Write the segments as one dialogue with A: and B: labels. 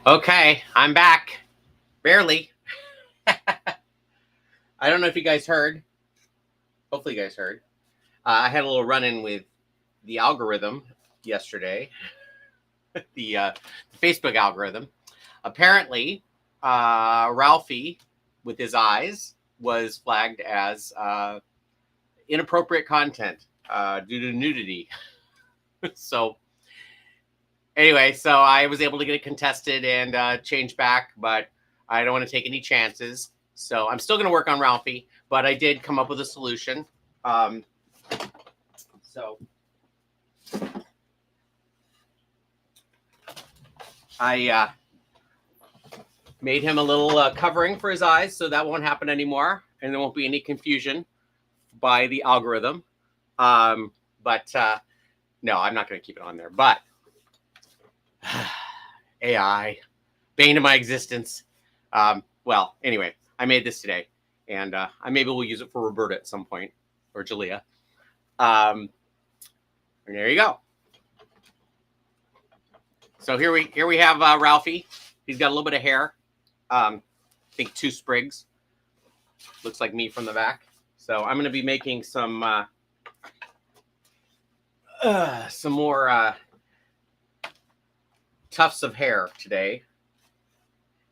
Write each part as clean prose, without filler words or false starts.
A: Okay, I'm back. Barely. I don't know if you guys heard. Hopefully, you guys heard. I had a little run in with the algorithm yesterday, the Facebook algorithm. Apparently, Ralphie, with his eyes, was flagged as inappropriate content due to nudity. So, anyway, so I was able to get it contested and change back, but I don't want to take any chances. So I'm still going to work on Ralphie, but I did come up with a solution. So I made him a little covering for his eyes, so that won't happen anymore, and there won't be any confusion by the algorithm. But no, I'm not going to keep it on there. But AI, bane of my existence. Well, anyway, I made this today, and I maybe will use it for Roberta at some point, or Jalea. And there you go. So here we have Ralphie. He's got a little bit of hair. I think 2 sprigs. Looks like me from the back. So I'm going to be making some more tufts of hair today,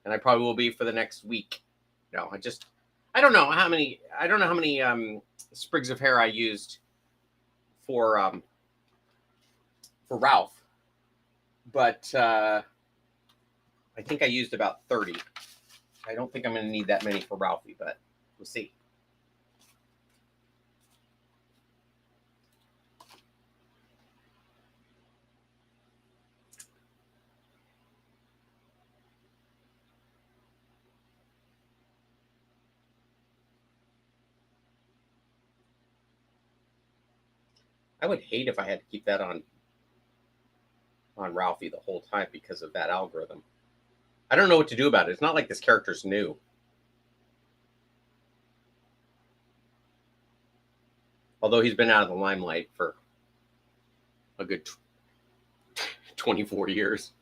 A: and I probably will be for the next week. No, I don't know how many sprigs of hair I used for Ralph, but I think I used about 30. I don't think I'm going to need that many for Ralphie, but we'll see. I would hate if I had to keep that on Ralphie the whole time because of that algorithm. I don't know what to do about it. It's not like this character's new. Although he's been out of the limelight for a good 24 years.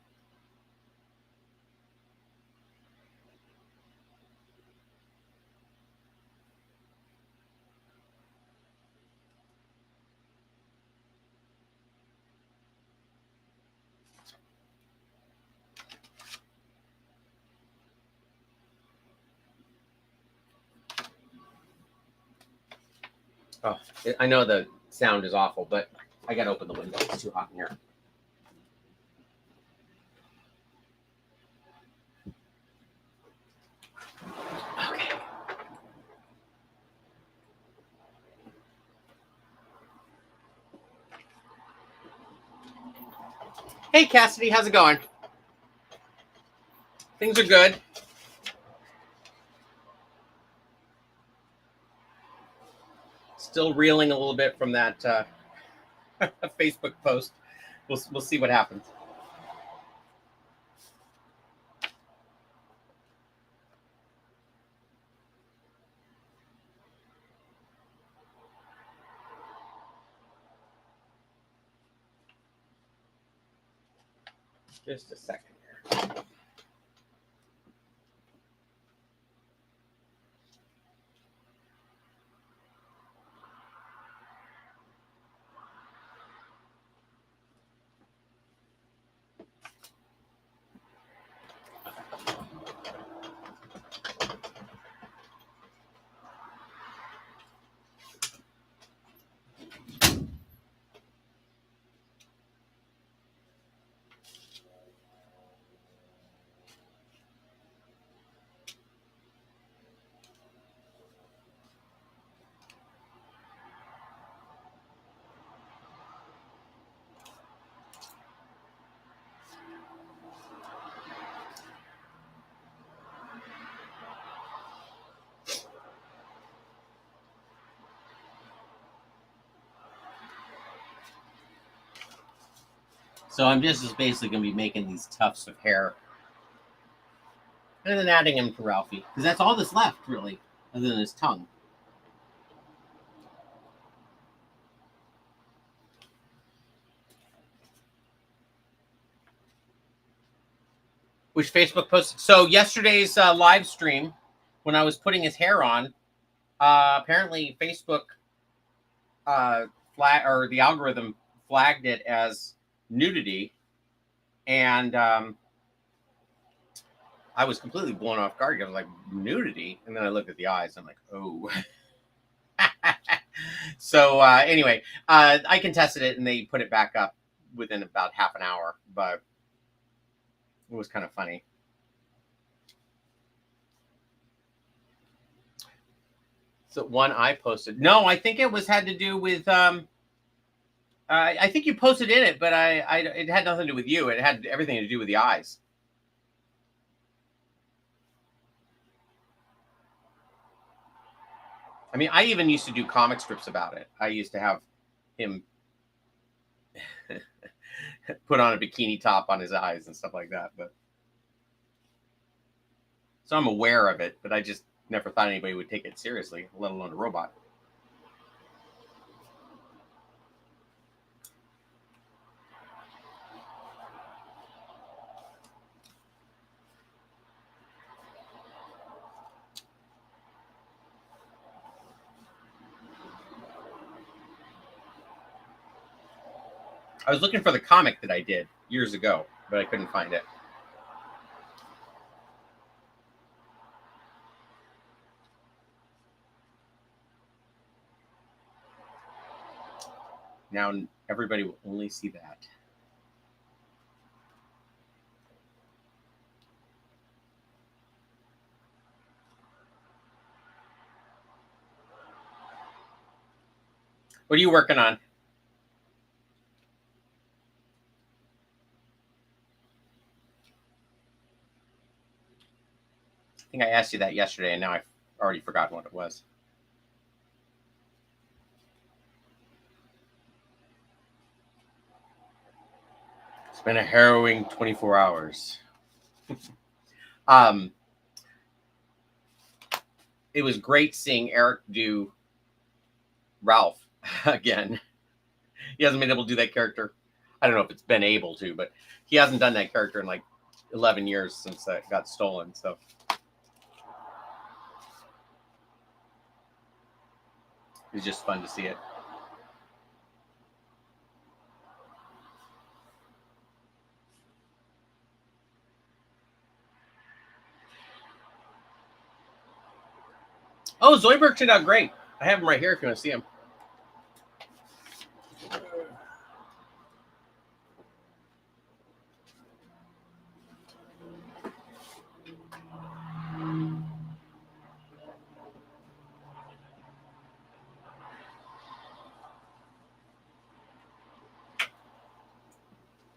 A: Oh, I know the sound is awful, but I gotta open the window. It's too hot in here. Okay. Hey, Cassidy, how's it going? Things are good. Still reeling a little bit from that Facebook post. We'll see what happens. Just a second here. So I'm just basically going to be making these tufts of hair and then adding them to Ralphie. Because that's all that's left, really, other than his tongue. Which Facebook posted. So yesterday's live stream, when I was putting his hair on, apparently Facebook or the algorithm flagged it as nudity, and I was completely blown off guard. I was like, nudity, and then I looked at the eyes. I'm like, oh. So anyway, I contested it, and they put it back up within about half an hour, but it was kind of funny. So one I posted. No, I think it had to do with. I think you posted in it, but it had nothing to do with you. It had everything to do with the eyes. I mean, I even used to do comic strips about it. I used to have him put on a bikini top on his eyes and stuff like that. But so I'm aware of it, but I just never thought anybody would take it seriously, let alone a robot. I was looking for the comic that I did years ago, but I couldn't find it. Now everybody will only see that. What are you working on? I think I asked you that yesterday, and now I've already forgotten what it was. It's been a harrowing 24 hours. It was great seeing Eric do Ralph again. He hasn't been able to do that character. I don't know if it's been able to, but he hasn't done that character in like 11 years since that got stolen. So it's just fun to see it. Oh, Zoidberg turned out great. I have him right here if you want to see him.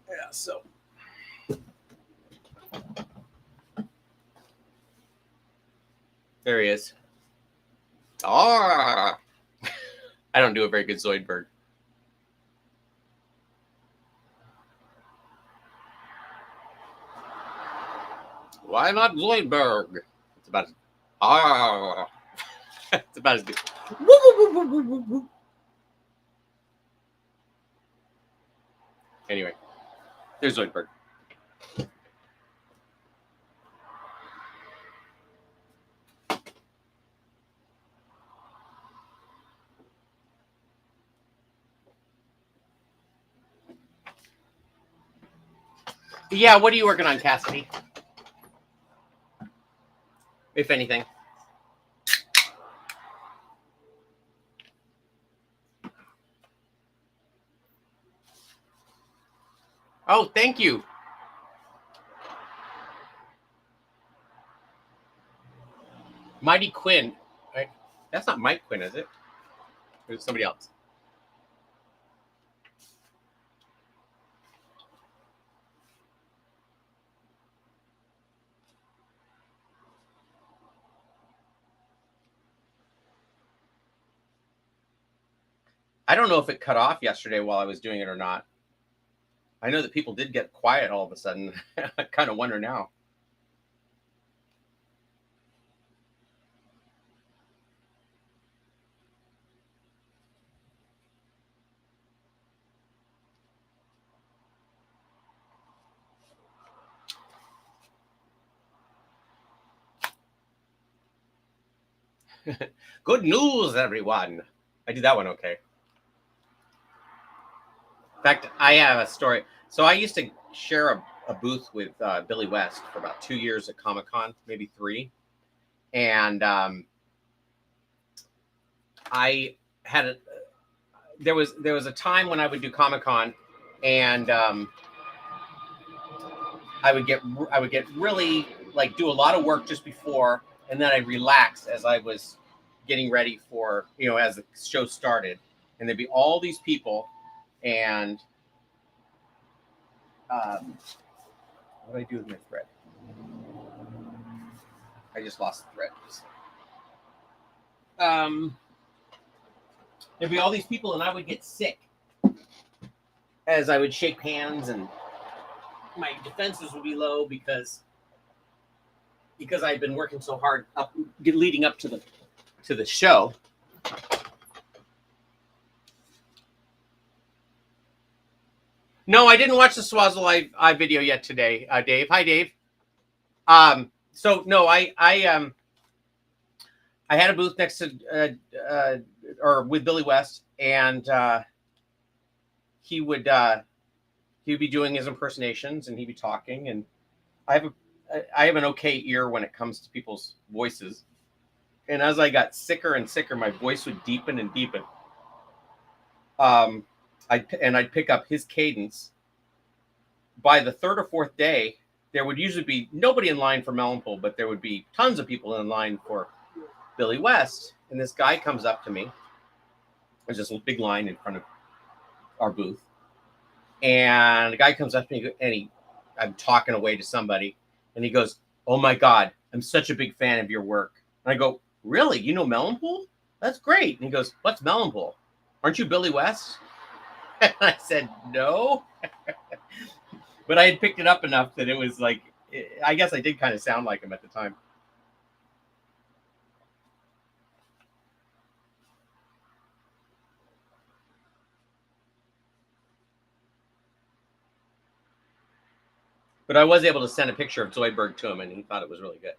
A: Yeah, so. There he is. Ah, I don't do a very good Zoidberg. Why not Zoidberg? It's about as it's about as good. Anyway, there's Zoidberg. Yeah, what are you working on, Cassidy? If anything. Oh, thank you. Mighty Quinn. Right? That's not Mike Quinn, is it? Or is it somebody else? I don't know if it cut off yesterday while I was doing it or not. I know that people did get quiet all of a sudden. I kind of wonder now. Good news, everyone. I did that one okay. In fact, I have a story. So I used to share a booth with Billy West for about 2 years at Comic-Con, maybe 3. And I had a there was a time when I would do Comic-Con, and I would get really like do a lot of work just before, and then I'd relax as I was getting ready for, as the show started, and there'd be all these people, and what do I do with my thread? I just lost the thread. There'd be all these people, and I would get sick as I would shake hands, and my defenses would be low because I'd been working so hard leading up to the show. No, I didn't watch the Swazzle live video yet today, Dave. Hi, Dave. So no, I had a booth next to or with Billy West, and he would be doing his impersonations, and he'd be talking, and I have an okay ear when it comes to people's voices, and as I got sicker and sicker, my voice would deepen and deepen. I'd pick up his cadence. By the 3rd or 4th day, there would usually be nobody in line for Melonpool, but there would be tons of people in line for Billy West. And this guy comes up to me. There's this big line in front of our booth. And the guy comes up to me, and I'm talking away to somebody, and he goes, "Oh my God, I'm such a big fan of your work." And I go, "Really? You know Melonpool? That's great." And he goes, "What's Melonpool? Aren't you Billy West?" And I said, "No." But I had picked it up enough that it was like, I guess I did kind of sound like him at the time. But I was able to send a picture of Zoidberg to him, and he thought it was really good.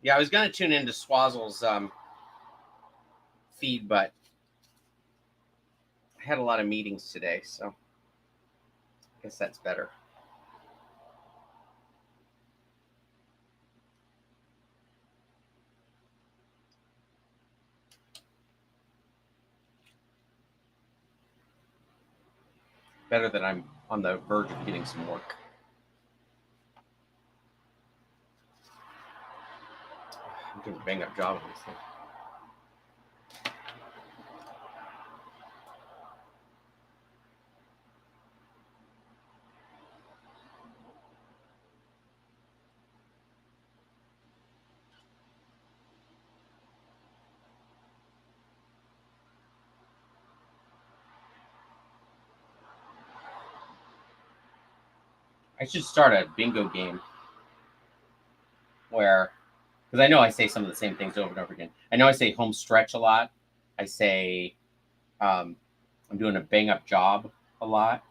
A: Yeah, I was going to tune into Swazzle's feed, but I had a lot of meetings today, so I guess that's better. Better that I'm on the verge of getting some work. I'm doing a bang-up job on this thing. I should start a bingo game where, because I know I say some of the same things over and over again. I know I say home stretch a lot. I say I'm doing a bang-up job a lot.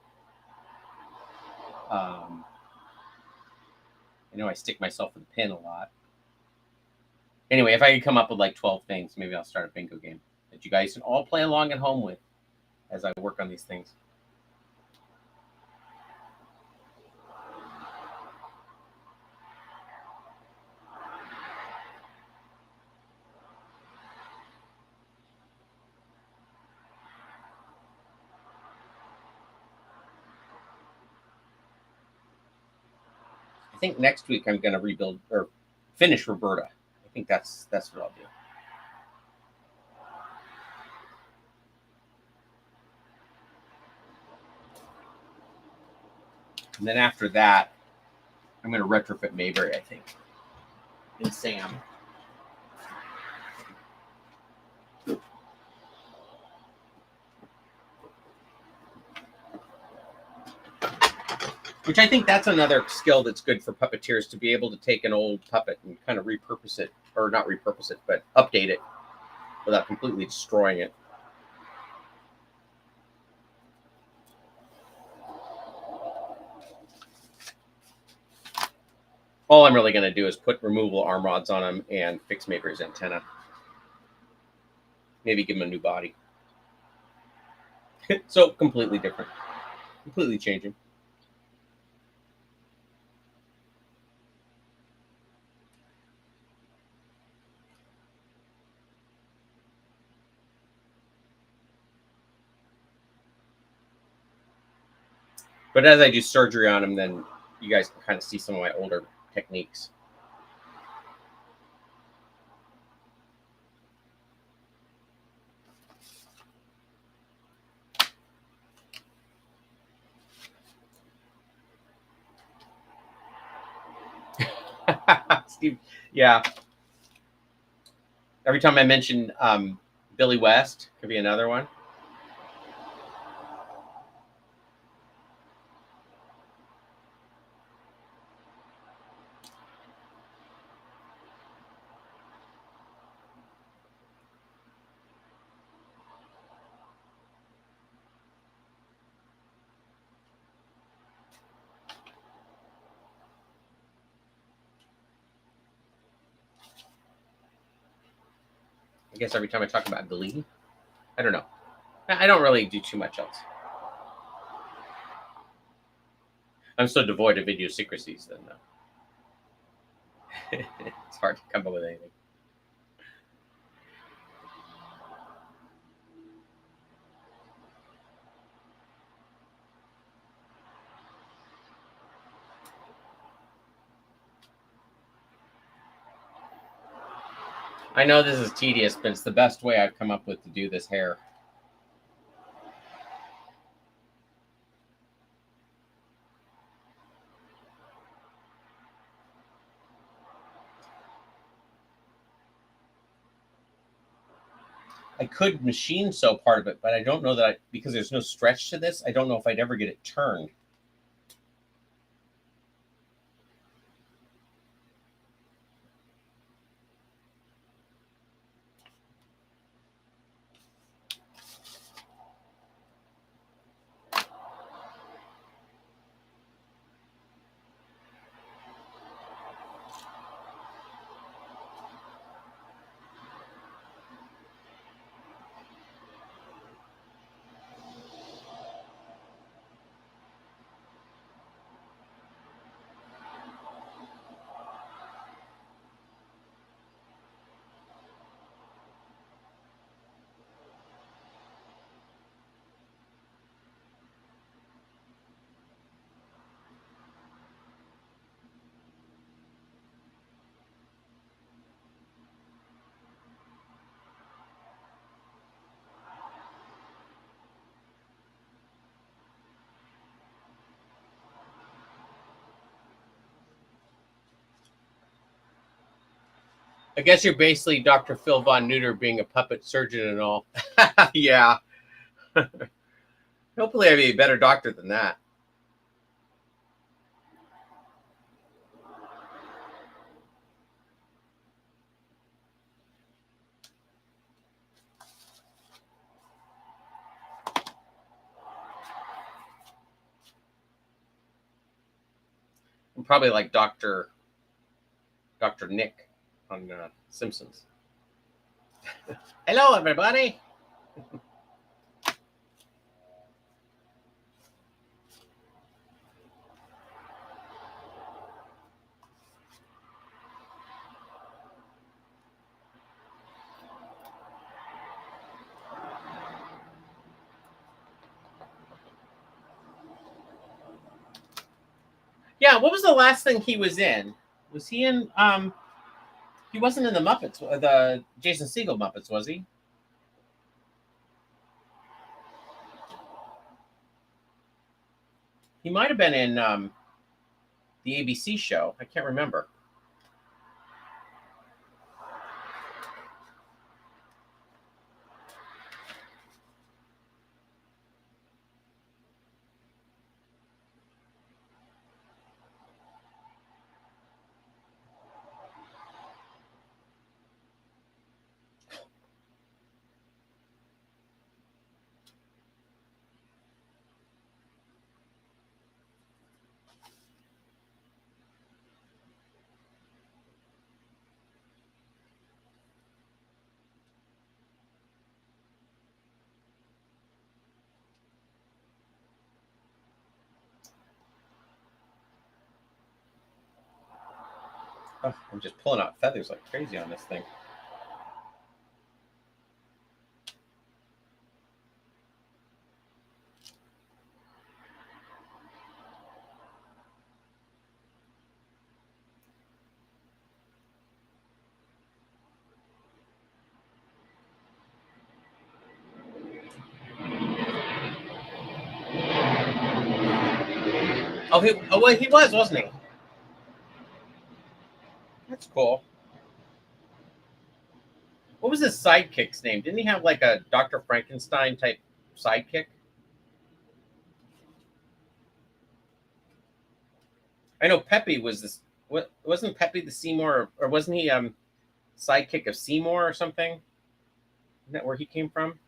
A: I know I stick myself with a pin a lot. Anyway, if I could come up with like 12 things, maybe I'll start a bingo game that you guys can all play along at home with as I work on these things. I think next week I'm going to rebuild or finish Roberta. I think that's what I'll do. And then after that, I'm going to retrofit Mayberry, I think, and Sam. Which I think that's another skill that's good for puppeteers, to be able to take an old puppet and kind of repurpose it, or not repurpose it, but update it without completely destroying it. All I'm really going to do is put removable arm rods on him and fix Mayberry's antenna. Maybe give him a new body. So completely different. Completely change him. But as I do surgery on him, then you guys can kind of see some of my older techniques. Steve, yeah. Every time I mention Billy West, could be another one. I guess every time I talk about Glee, I don't know. I don't really do too much else. I'm so devoid of idiosyncrasies then, it's hard to come up with anything. I know this is tedious, but it's the best way I've come up with to do this hair. I could machine sew part of it, but I don't know that because there's no stretch to this, I don't know if I'd ever get it turned. I guess you're basically Dr. Phil Von Neuter being a puppet surgeon and all. Yeah. Hopefully I'll be a better doctor than that. I'm probably like Dr. Nick on Simpsons. Hello, everybody. Yeah, what was the last thing he was in? Was he in? He wasn't in the Muppets, the Jason Segel Muppets, was he? He might have been in the ABC show. I can't remember. Oh, I'm just pulling out feathers like crazy on this thing. Well, he was, wasn't he? That's cool. What was his sidekick's name? Didn't he have like a Dr. Frankenstein type sidekick? I know Peppy was this. What wasn't Peppy the Seymour, or wasn't he sidekick of Seymour or something? Isn't that where he came from?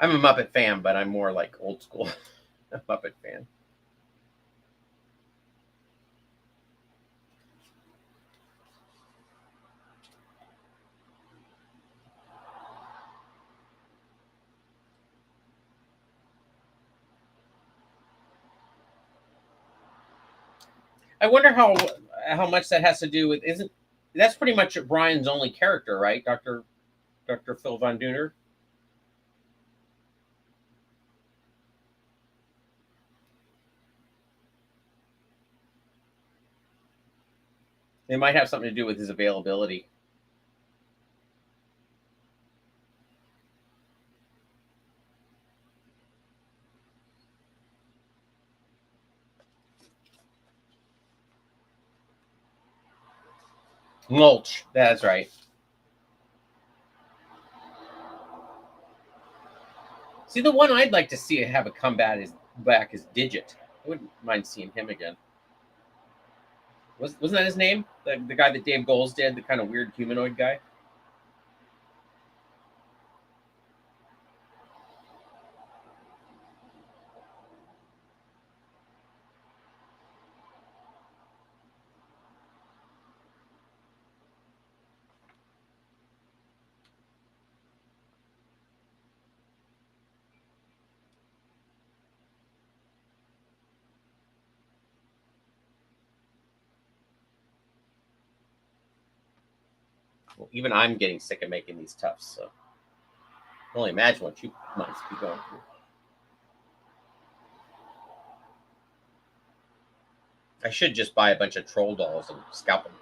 A: I'm a Muppet fan, but I'm more like old school Muppet fan. I wonder how much that has to do with isn't that's pretty much Brian's only character, right, Doctor Phil Von Dooner? It might have something to do with his availability. Mulch, that's right. See, the one I'd like to see have a comeback is Digit. I wouldn't mind seeing him again. Wasn't that his name? The guy that Dave Goles did, the kind of weird humanoid guy. Well, even I'm getting sick of making these tufts, so I can only imagine what you might be going through. I should just buy a bunch of troll dolls and scalp them.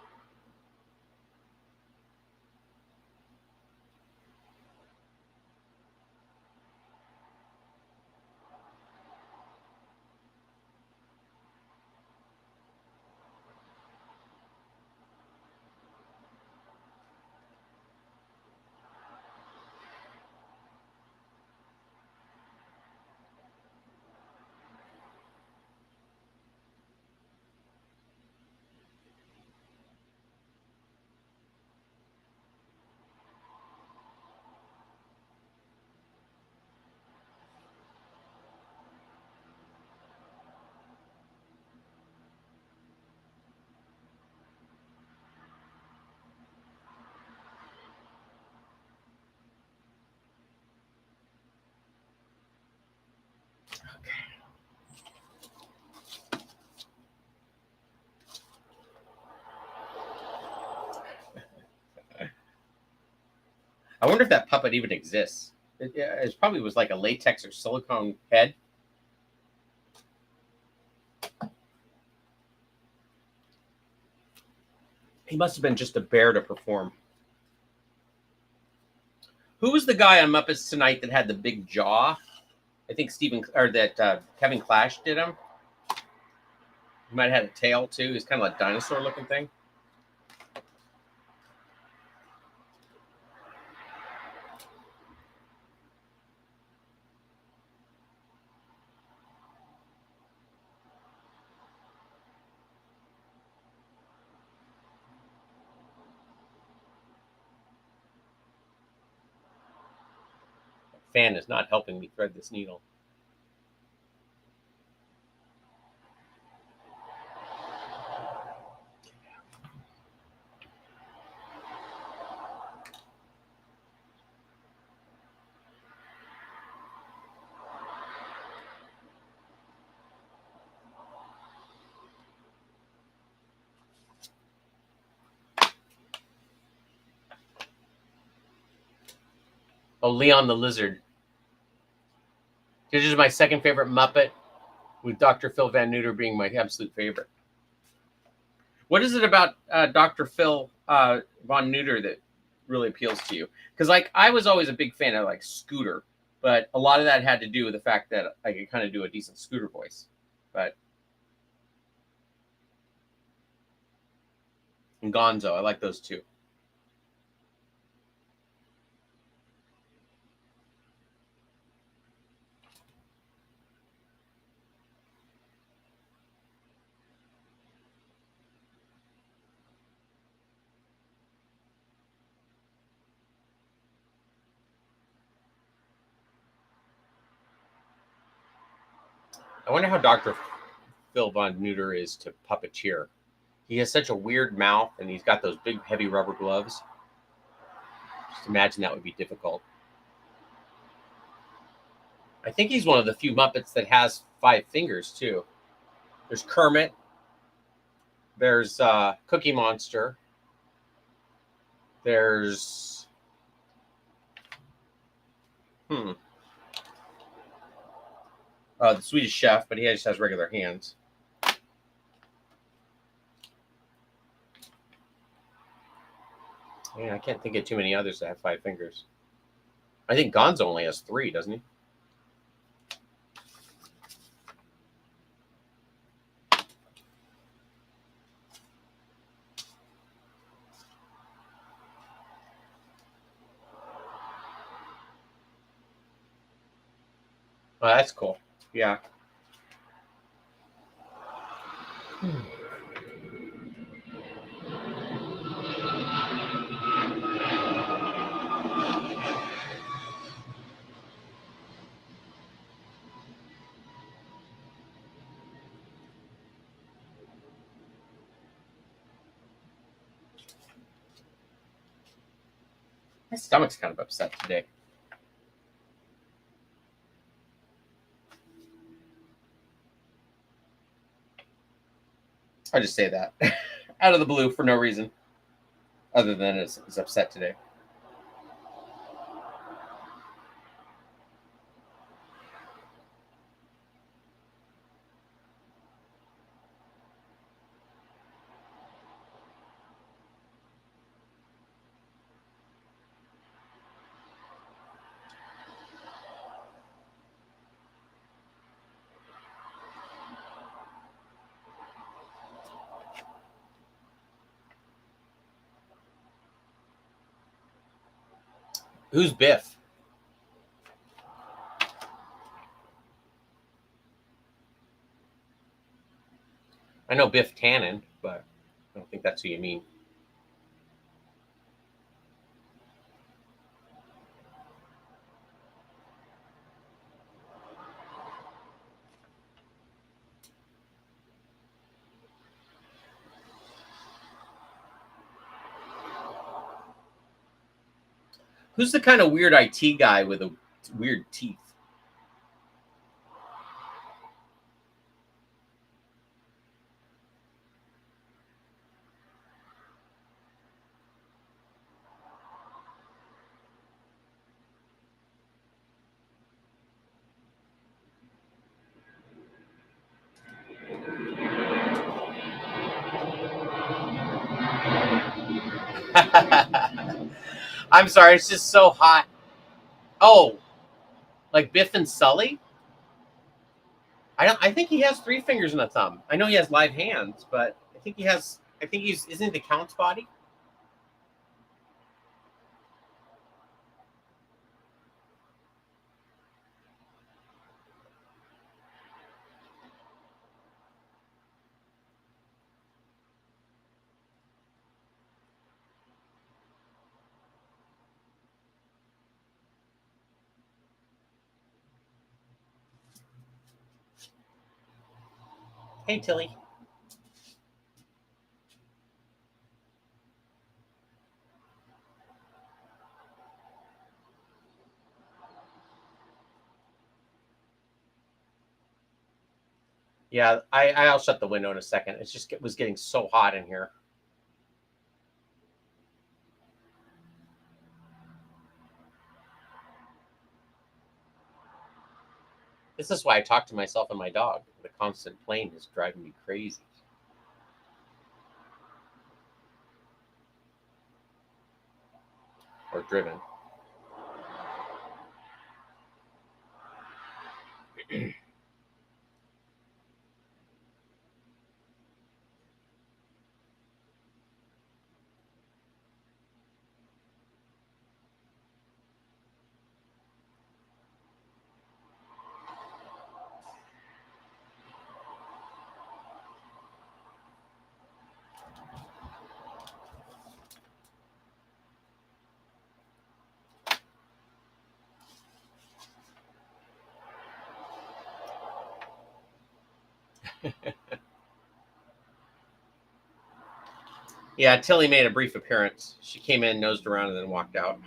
A: I wonder if that puppet even exists. It probably was like a latex or silicone head. He must have been just a bear to perform. Who was the guy on Muppets Tonight that had the big jaw? I think Stephen or that Kevin Clash did him. He might have had a tail too. He's kind of like a dinosaur looking thing. Fan is not helping me thread this needle. Oh, Leon the Lizard. This is my second favorite Muppet, with Dr. Phil Van Neuter being my absolute favorite. What is it about Dr. Phil Von Neuter that really appeals to you? Because like I was always a big fan of like Scooter, but a lot of that had to do with the fact that I could kind of do a decent Scooter voice. But and Gonzo, I like those two. I wonder how Dr. Phil Von Neuter is to puppeteer. He has such a weird mouth, and he's got those big, heavy rubber gloves. Just imagine that would be difficult. I think he's one of the few Muppets that has 5 fingers too. There's Kermit. There's Cookie Monster. There's the Swedish Chef, but he just has regular hands. Yeah, I can't think of too many others that have 5 fingers. I think Gonzo only has 3, doesn't he? Oh, that's cool. Yeah. My stomach's kind of upset today. I just say that out of the blue for no reason, other than it's upset today. Who's Biff? I know Biff Tannen, but I don't think that's who you mean. Who's the kind of weird IT guy with a weird teeth? I'm sorry, it's just so hot. Oh, like Biff and Sully? I don't. I think he has 3 fingers and a thumb. I know he has live hands, but I think he has. I think he's. Isn't he the Count's body? Hey, Tilly. Yeah, I'll shut the window in a second. It's just it was getting so hot in here. This is why I talk to myself and my dog. The constant playing is driving me crazy. Or driven. Yeah, Tilly made a brief appearance. She came in, nosed around, and then walked out.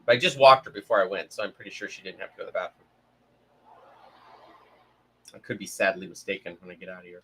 A: But I just walked her before I went, so I'm pretty sure she didn't have to go to the bathroom. I could be sadly mistaken when I get out of here.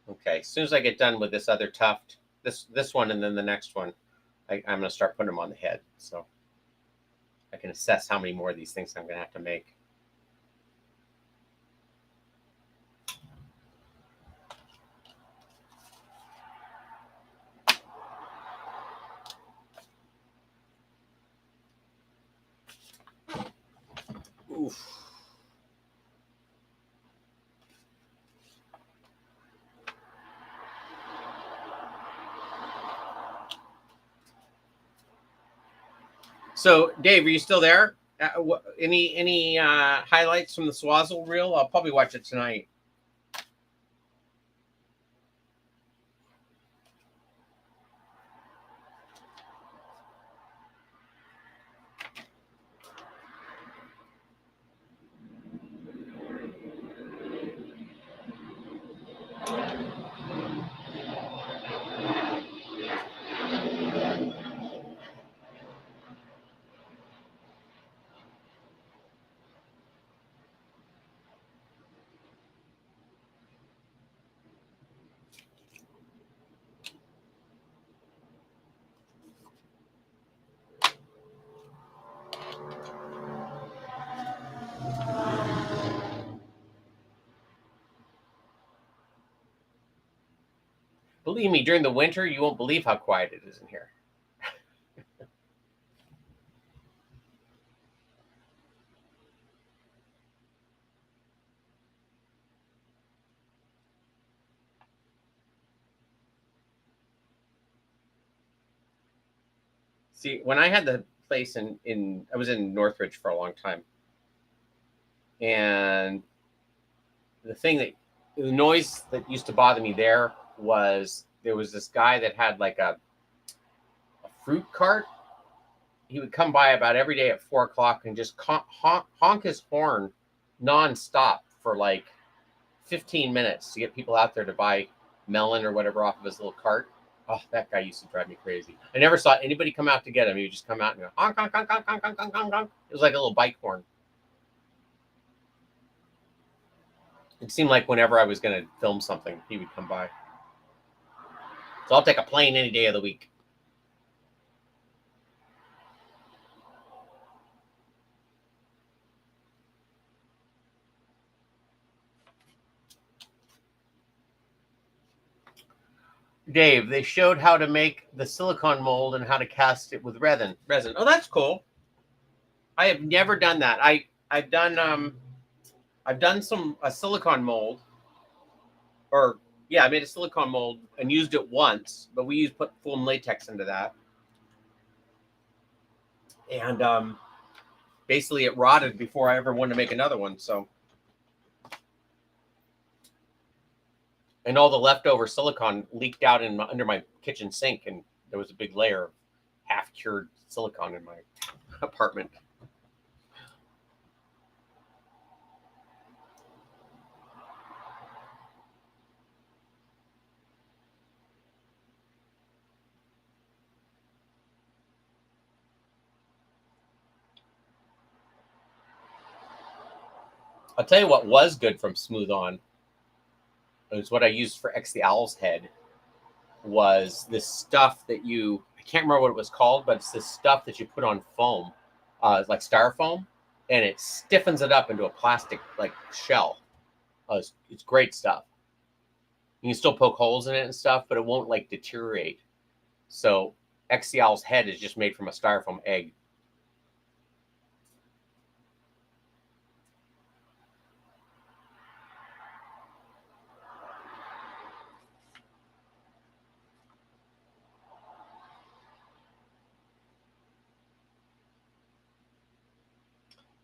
A: Okay, as soon as I get done with this other tuft, this one and then the next one, I'm going to start putting them on the head. So I can assess how many more of these things I'm going to have to make. Oof. So, Dave, are you still there? Any highlights from the Swazzle reel? I'll probably watch it tonight. Believe me, during the winter, you won't believe how quiet it is in here. See, when I had the place in I was in Northridge for a long time, and the noise that used to bother me there was this guy that had like a fruit cart. He would come by about every day at 4 o'clock and just honk his horn nonstop for like 15 minutes to get people out there to buy melon or whatever off of his little cart. Oh, that guy used to drive me crazy. I never saw anybody come out to get him. He would just come out and go honk, honk, honk, honk, honk, honk, honk, honk, honk. It was like a little bike horn. It seemed like whenever I was going to film something, he would come by. So I'll take a plane any day of the week. Dave, they showed how to make the silicone mold and how to cast it with resin. Oh, that's cool. I have never done that. I've done a silicone mold, or yeah, I made a silicone mold and used it once, but we put foam latex into that, and basically it rotted before I ever wanted to make another one. So, and all the leftover silicone leaked out under my kitchen sink, and there was a big layer of half-cured silicone in my apartment. I'll tell you what was good from Smooth On. It was what I used for X the Owl's head. Was this stuff that I can't remember what it was called, but it's this stuff that you put on foam, like styrofoam, and it stiffens it up into a plastic like shell. It's great stuff. You can still poke holes in it and stuff, but it won't like deteriorate. So XCL's head is just made from a styrofoam egg.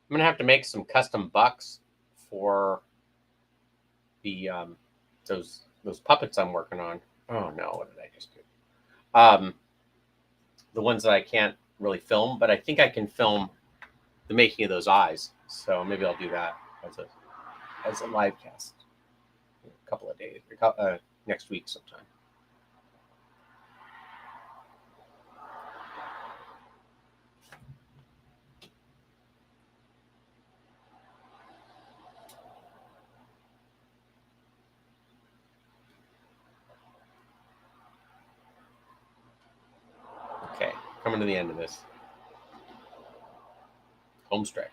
A: I'm gonna have to make some custom bucks for the those puppets I'm working on. Oh no, what did I just do? The ones that I can't really film, but I think I can film the making of those eyes. So maybe I'll do that as a live cast in a couple of days, next week sometime. Okay, coming to the end of this home stretch.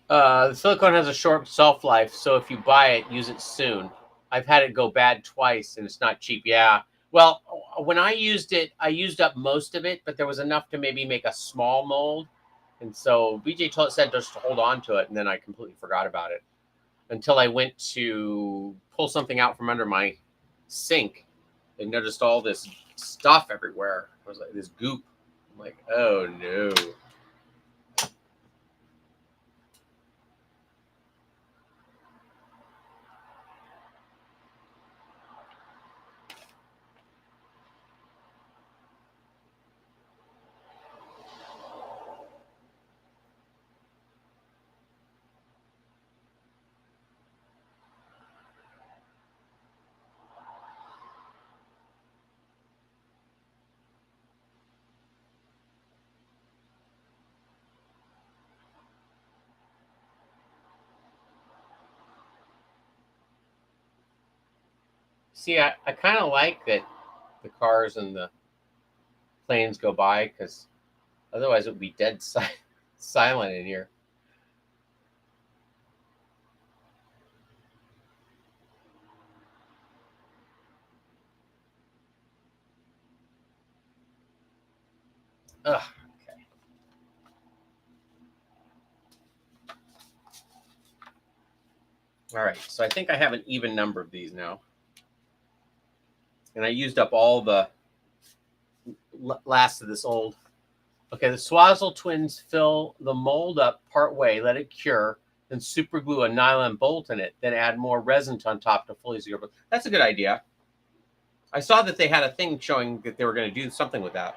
A: The silicone has a short shelf life, so if you buy it, use it soon. I've had it go bad twice, and it's not cheap. Yeah. Well, when I used it, I used up most of it, but there was enough to maybe make a small mold. And so BJ said just to hold on to it, and then I completely forgot about it until I went to pull something out from under my sink and noticed all this stuff everywhere. I was like, this goop. I'm like, oh no. See, I kind of like that the cars and the planes go by because otherwise it would be dead silent in here. Ugh. Okay. All right. So I think I have an even number of these now. And I used up all the last of this old. Okay, the Swazzle twins fill the mold up part way, let it cure, then super glue a nylon bolt in it, then add more resin on top to fully secure. That's a good idea. I saw that they had a thing showing that they were going to do something with that.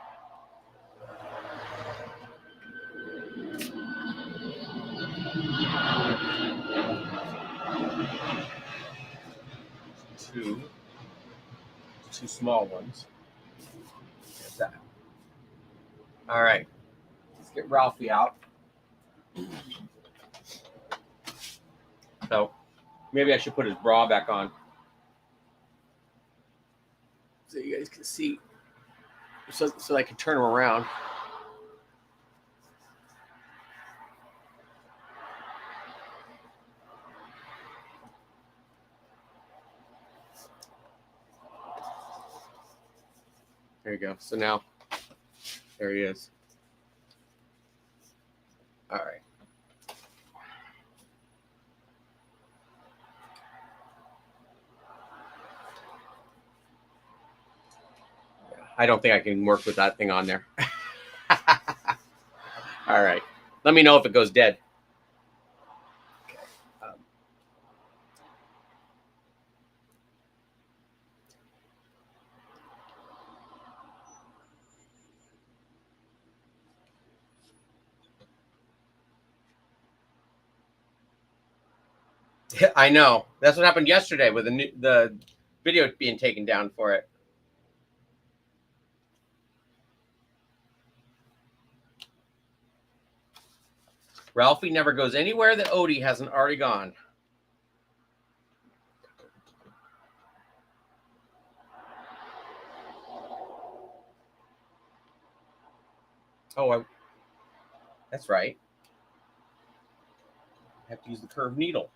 A: Two small ones. There's that. All right, let's get Ralphie out. So maybe I should put his bra back on so you guys can see, so I can turn him around. There you go. So now, there he is. All right. I don't think I can work with that thing on there. All right. Let me know if it goes dead. I know. That's what happened yesterday with the video being taken down for it. Ralphie never goes anywhere that Odie hasn't already gone. Oh, that's right. I have to use the curved needle.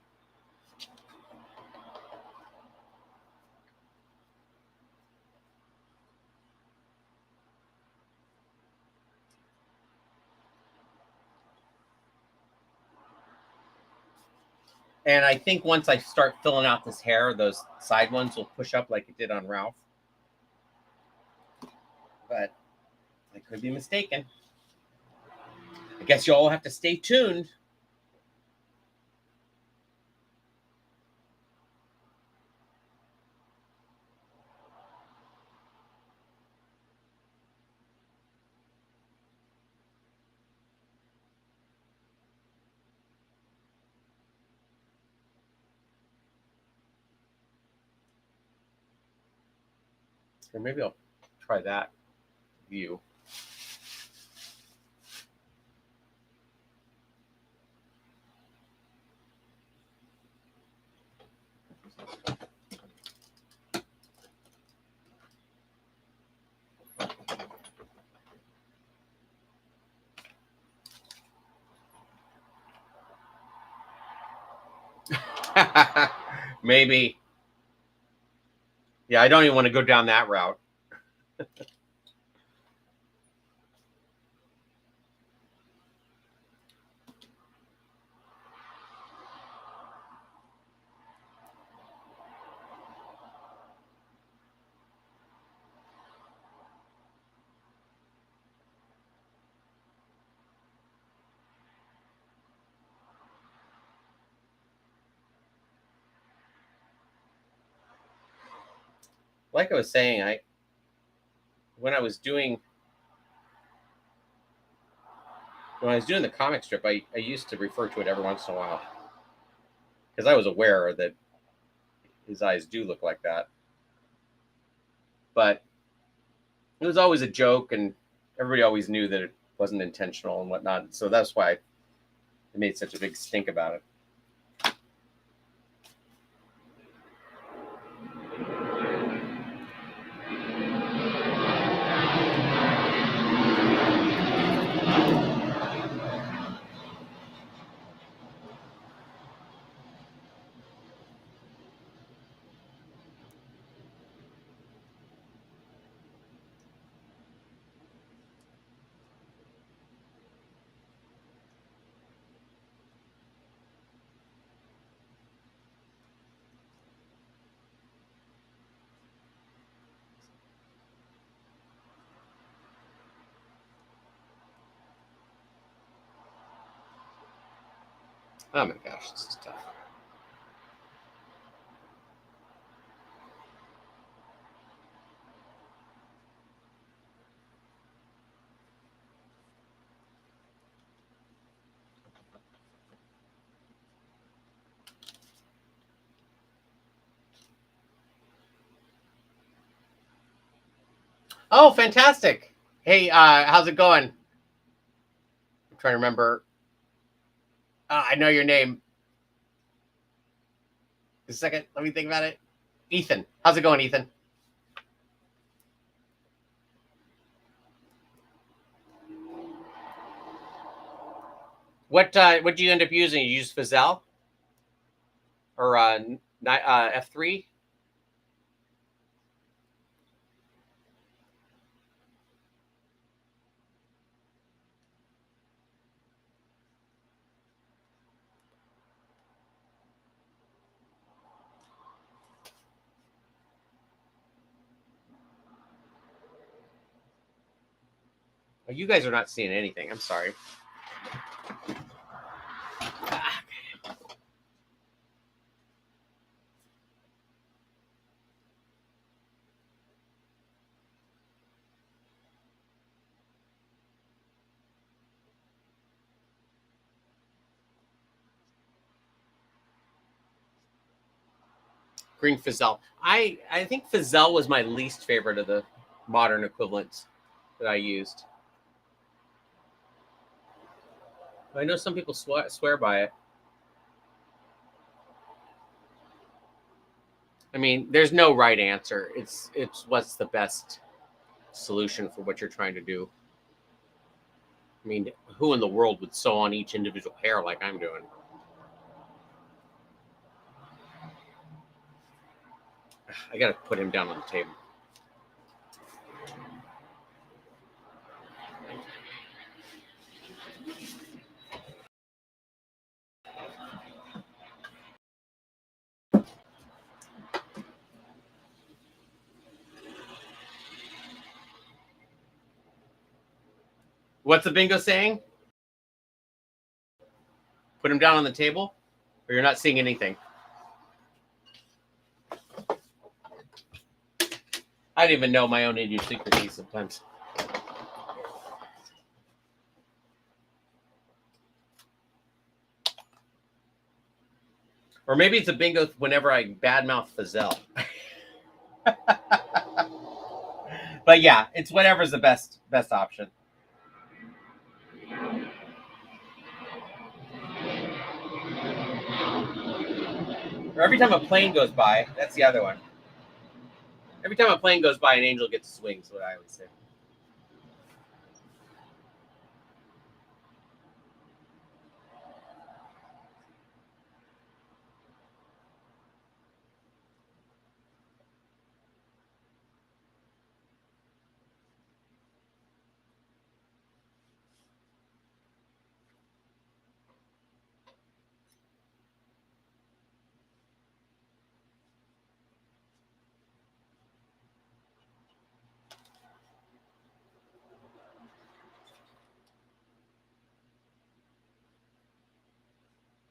A: And I think once I start filling out this hair, those side ones will push up like it did on Ralph. But I could be mistaken. I guess you all have to stay tuned. Or maybe I'll try that view. Maybe. Yeah, I don't even want to go down that route. Like I was saying, when I was doing the comic strip, I used to refer to it every once in a while because I was aware that his eyes do look like that. But it was always a joke, and everybody always knew that it wasn't intentional and whatnot. So that's why I made such a big stink about it. Oh my gosh, this is tough. Oh, fantastic! Hey, how's it going? I'm trying to remember. I know your name. Just a second. Let me think about it. Ethan. How's it going, Ethan? What did you end up using? You used Fazell or F3? You guys are not seeing anything. I'm sorry. Green Fazelle. I think Fazelle was my least favorite of the modern equivalents that I used. I know some people swear by it. I mean, there's no right answer. It's what's the best solution for what you're trying to do. I mean, who in the world would sew on each individual hair like I'm doing? I got to put him down on the table. What's the bingo saying? Put him down on the table, or you're not seeing anything. I don't even know my own idiosyncrasies sometimes. Or maybe it's a bingo whenever I badmouth Fazelle. But yeah, it's whatever's the best option. Or every time a plane goes by, that's the other one. Every time a plane goes by, an angel gets a swing, is what I always say.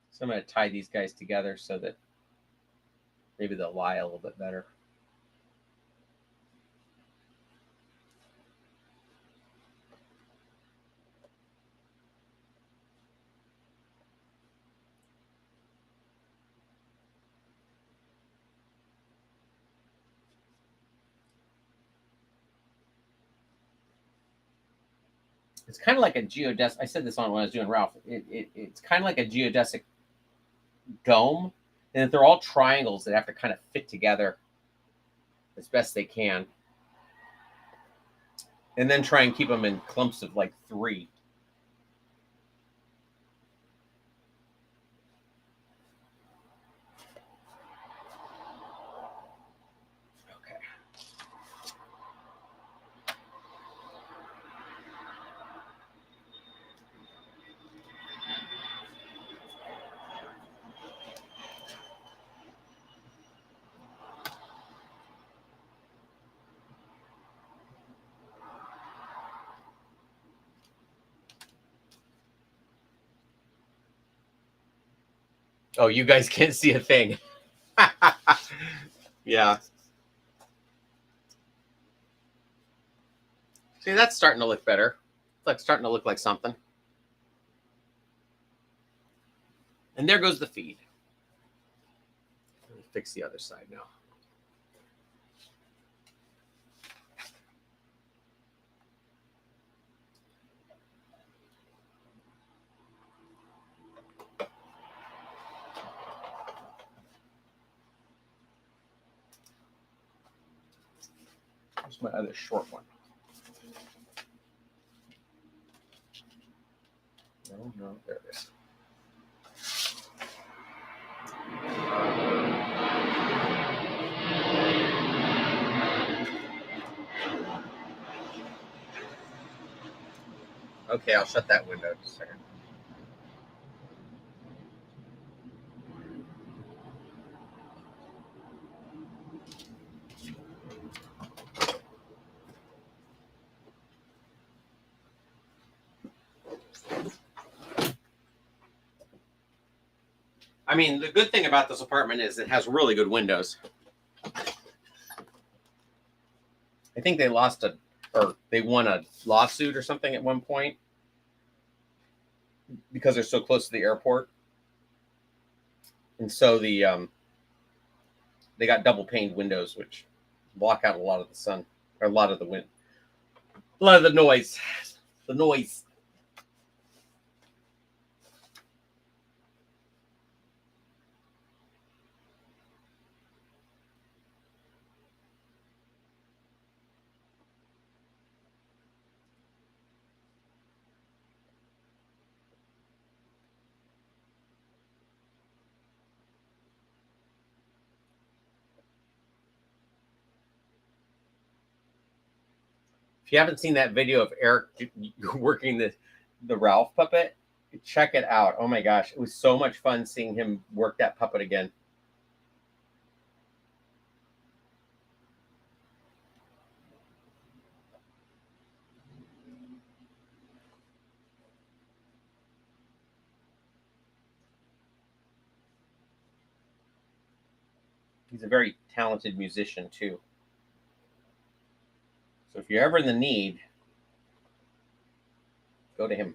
A: So I'm going to tie these guys together so that maybe they'll lie a little bit better. It's kind of like a geodesic. I said this on when I was doing Ralph. It's kind of like a geodesic dome, and that they're all triangles that have to kind of fit together as best they can, and then try and keep them in clumps of like 3. Okay. Oh, you guys can't see a thing. Yeah. See, that's starting to look better. It's like starting to look like something. And there goes the feed. Let me fix the other side now. Here's my other short one. No, there it is. Okay, I'll shut that window just a second. I mean, the good thing about this apartment is it has really good windows. I think they they won a lawsuit or something at one point because they're so close to the airport, and so they got double paned windows, which block out a lot of the sun or a lot of the wind, a lot of the noise. The noise. If you haven't seen that video of Eric working the Ralph puppet, check it out. Oh my gosh, it was so much fun seeing him work that puppet again. He's a very talented musician too. So if you're ever in the need, go to him.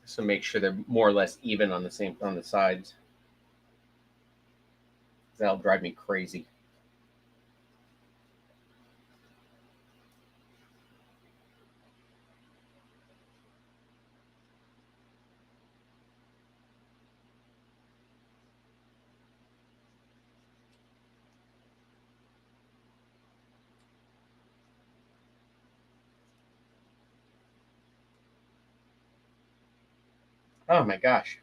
A: So make sure they're more or less even on the sides. That'll drive me crazy. Oh my gosh.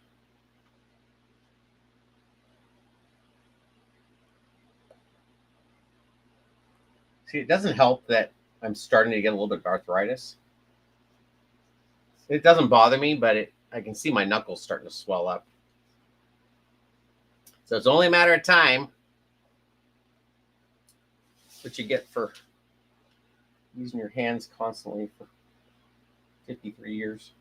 A: See, it doesn't help that I'm starting to get a little bit of arthritis. It doesn't bother me, but I can see my knuckles starting to swell up. So it's only a matter of time. What you get for using your hands constantly for 53 years.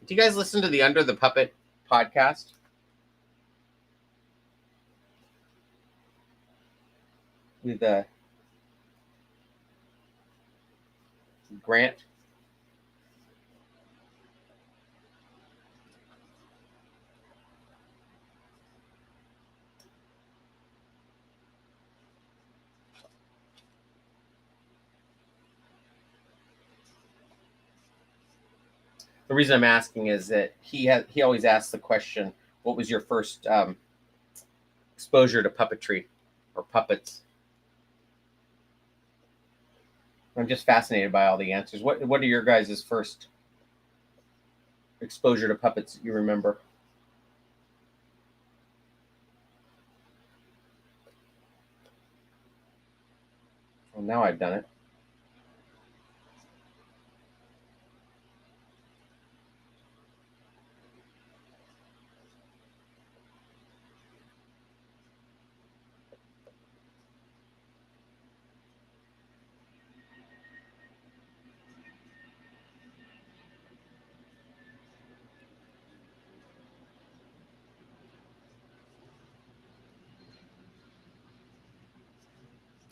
A: Do you guys listen to the Under the Puppet podcast? With Grant? The reason I'm asking is that he always asks the question, "What was your first exposure to puppetry or puppets?" I'm just fascinated by all the answers. What are your guys' first exposure to puppets that you remember? Well, now I've done it.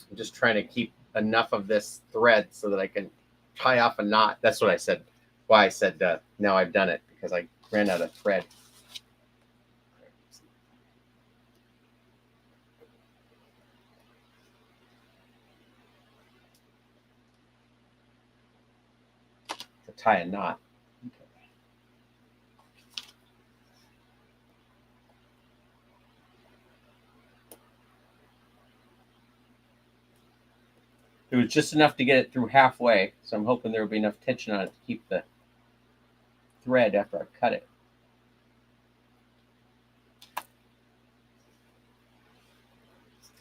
A: I'm just trying to keep enough of this thread so that I can tie off a knot. That's what I said. Why I said now I've done it, because I ran out of thread. tie a knot. It was just enough to get it through halfway, so I'm hoping there will be enough tension on it to keep the thread after I cut it.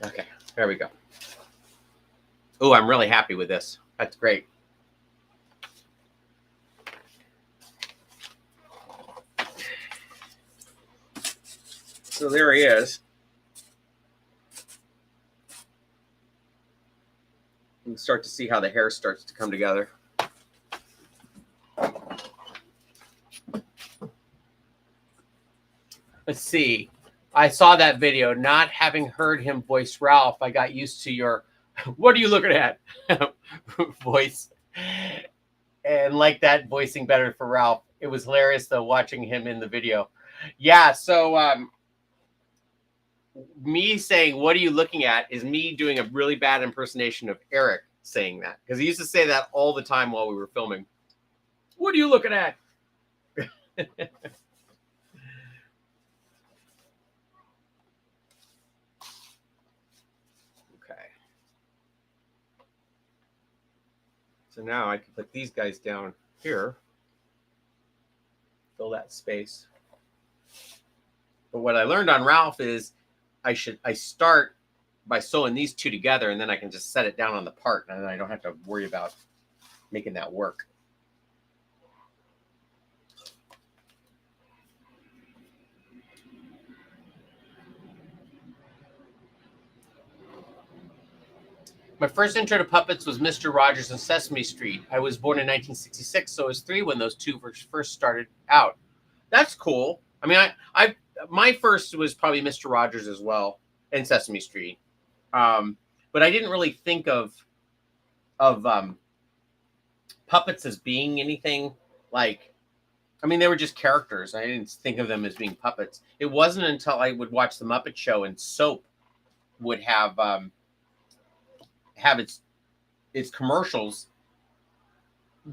A: Okay, there we go. Oh, I'm really happy with this. That's great. So there he is. You can start to see how the hair starts to come together. Let's see. I saw that video. Not having heard him voice Ralph, I got used to your, what are you looking at? voice. And like that voicing better for Ralph. It was hilarious, though, watching him in the video. Yeah, so me saying, what are you looking at, is me doing a really bad impersonation of Eric saying that. Because he used to say that all the time while we were filming. What are you looking at? Okay. So now I can put these guys down here. Fill that space. But what I learned on Ralph is I start by sewing these two together, and then I can just set it down on the part, and then I don't have to worry about making that work. My first intro to puppets was Mr. Rogers and Sesame Street. I was born in 1966, so I was 3 when those two first started out. That's cool. I mean, my first was probably Mr. Rogers as well, and Sesame Street. But I didn't really think of puppets as being anything like. I mean, they were just characters. I didn't think of them as being puppets. It wasn't until I would watch the Muppet Show and Soap would have its commercials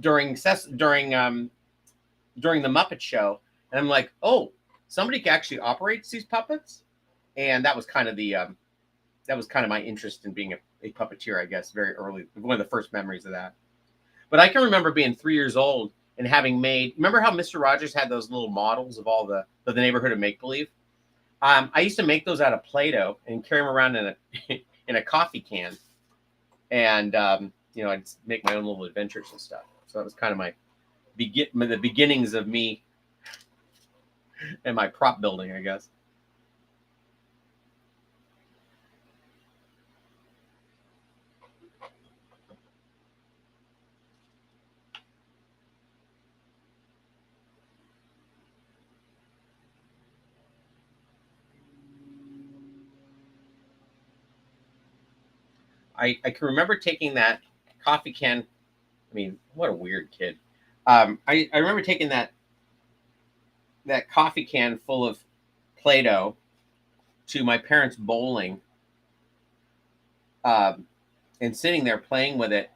A: during the Muppet Show, and I'm like, oh, somebody actually operates these puppets, and that was kind of my interest in being a puppeteer, I guess, very early. One of the first memories of that. But I can remember being 3 years old and having made. Remember how Mr. Rogers had those little models of all the neighborhood of make believe? I used to make those out of Play-Doh and carry them around in a coffee can. And, I'd make my own little adventures and stuff. So that was kind of the beginnings of me and my prop building, I guess. I can remember taking that coffee can. I mean, what a weird kid. I remember taking that coffee can full of Play-Doh to my parents' bowling, and sitting there playing with it,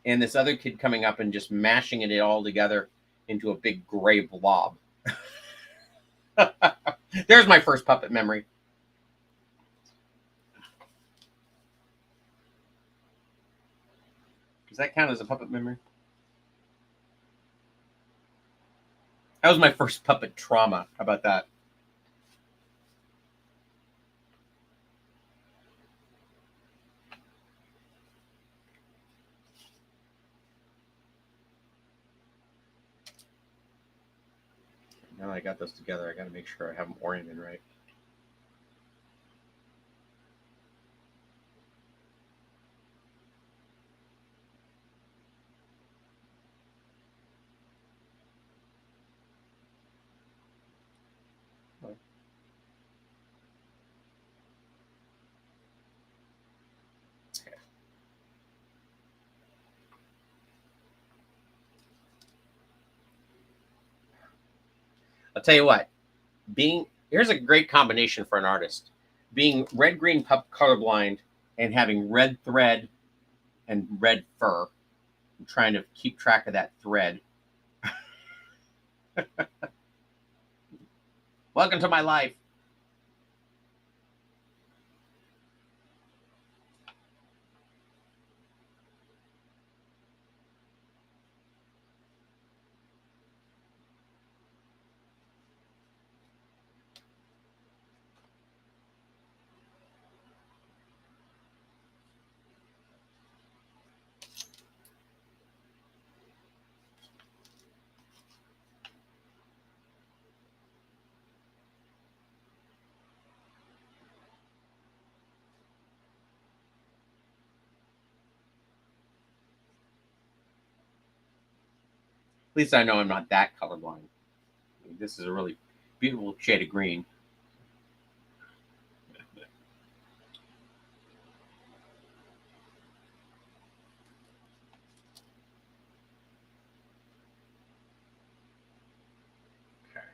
A: and this other kid coming up and just mashing it all together into a big gray blob. There's my first puppet memory. Does that count as a puppet memory? That was my first puppet trauma. How about that? Now I got those together, I got to make sure I have them oriented right. I'll tell you what, here's a great combination for an artist. Being red-green colorblind and having red thread and red fur. I'm trying to keep track of that thread. Welcome to my life. At least I know I'm not that colorblind. This is a really beautiful shade of green. Okay.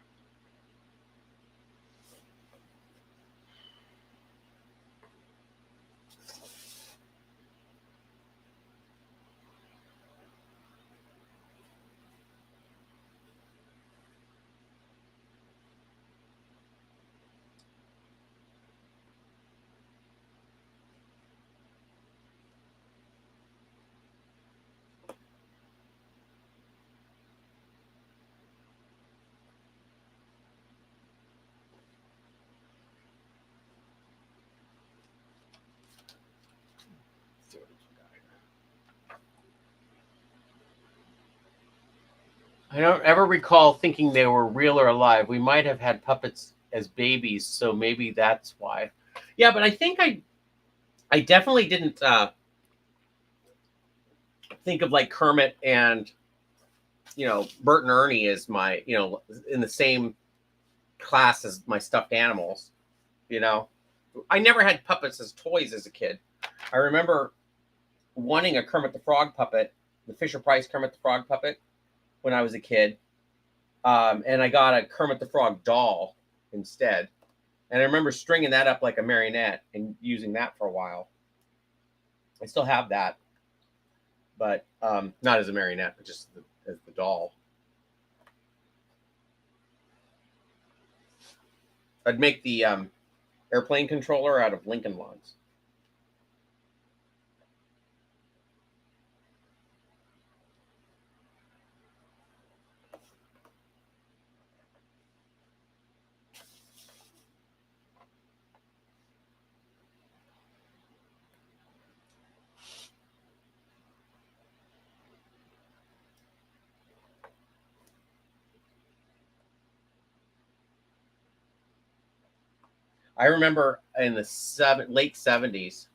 A: I don't ever recall thinking they were real or alive. We might have had puppets as babies, so maybe that's why. Yeah, but I think I definitely didn't think of like Kermit and Bert and Ernie as my in the same class as my stuffed animals. You know, I never had puppets as toys as a kid. I remember wanting a Kermit the Frog puppet, the Fisher Price Kermit the Frog puppet, when I was a kid, and I got a Kermit the Frog doll instead. And I remember stringing that up like a marionette and using that for a while. I still have that, but not as a marionette, but just as the doll. I'd make the airplane controller out of Lincoln Logs. I remember in the late 70s,